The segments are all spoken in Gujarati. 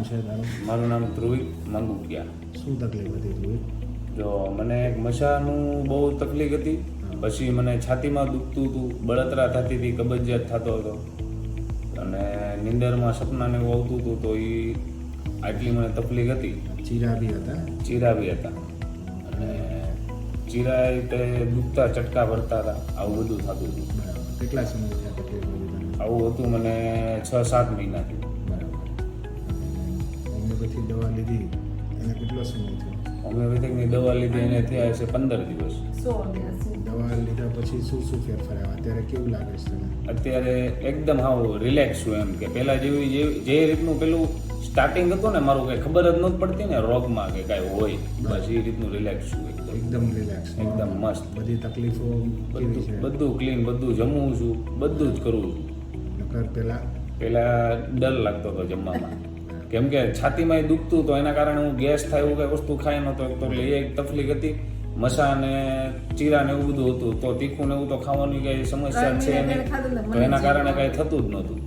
છે તારું? મારું નામ ધ્રુવિક મંગુકિયા. શું તકલીફ હતી ધ્રુવિક? જો મને મસાનું બહુ તકલીફ હતી, પછી મને છાતીમાં દુખતું હતું, બળતરા થતી હતી, કબજિયાત થતો હતો અને નીંદરમાં સપનાને એવું આવતું હતું. તો એ આટલી મને તકલીફ હતી. ચીરા બી હતા? ચીરા બી હતા અને ચીરા તે દુખતા ચટકા ભરતા હતા, આવું બધું થતું હતું. બરાબર. કેટલા સમય થયા તકલીફ હતી તને? આવું હતું મને 6-7 મહિનાથી. બરાબર. હોમિયોપેથી દવા લીધી એને કેટલો સમય થયો? હોમિયોપેથિકની દવા લીધી એને થયા છે 15 દિવસ. દવા લીધા પછી શું શું ફેરફાર આવ્યા? અત્યારે કેવું લાગે છે તને? અત્યારે એકદમ હાવ રિલેક્સ છું, એમ કે પહેલાં જે રીતનું પેલું સ્ટાર્ટિંગ હતું ને મારું કંઈ ખબર જ નહોતી પડતી ને રોગમાં કે કાંઈ હોય, બસ એ રીતનું રિલેક્સ છું એકદમ રિલેક્સ, એકદમ મસ્ત. બધી તકલીફો કેવી છે? બધું ક્લીન, બધું જમું છું, બધું જ કરું છું. નકર પહેલાં ડર લાગતો હતો જમવામાં, કેમ કે છાતીમાં દુખતું તો એના કારણે હું ગેસ થાય એવું કંઈ વસ્તુ ખાઈ નહોતો તો એટલે એ એક તકલીફ હતી. મસા ને ચીરા ને એવું બધું હતું, તો તીખું ને એવું તો ખાવાની કંઈ સમસ્યા છે નહીં, તો એના કારણે કાંઈ થતું જ નહોતું.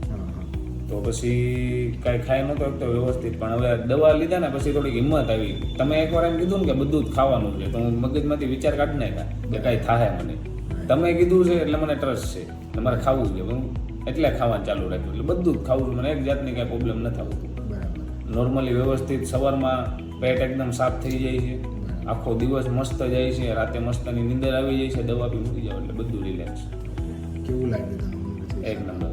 તો પછી કાંઈ ખાઈ નહોતો તો વ્યવસ્થિત. પણ હવે દવા લીધા ને પછી થોડીક હિંમત આવી. તમે એકવાર એમ કીધું ને કે બધું જ ખાવાનું છે, તો હું મગજમાંથી વિચાર કાઢી નાખ્યા કે કાંઈ થાય મને. તમે કીધું છે એટલે મને ટ્રસ્ટ છે, તમારે ખાવું છે, હું એટલે ખાવાનું ચાલુ રાખ્યું. એટલે બધું જ ખાવું છું, મને એક જાતની કાંઈ પ્રોબ્લેમ નથી આવતું. નોર્મલી વ્યવસ્થિત. સવારમાં પેટ એકદમ સાફ થઈ જાય છે, આખો દિવસ મસ્ત જાય છે, રાતે મસ્તની નીંદર આવી જાય છે, દવા બી મૂકી જાવ એટલે બધું રિલેક્સ. કેવું લાગ્યું તને? એક નંબર.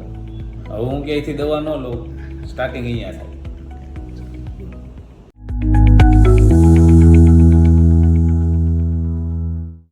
હવે હું ક્યાંયથી દવા ન લઉં, સ્ટાર્ટિંગ અહીંયા થાય.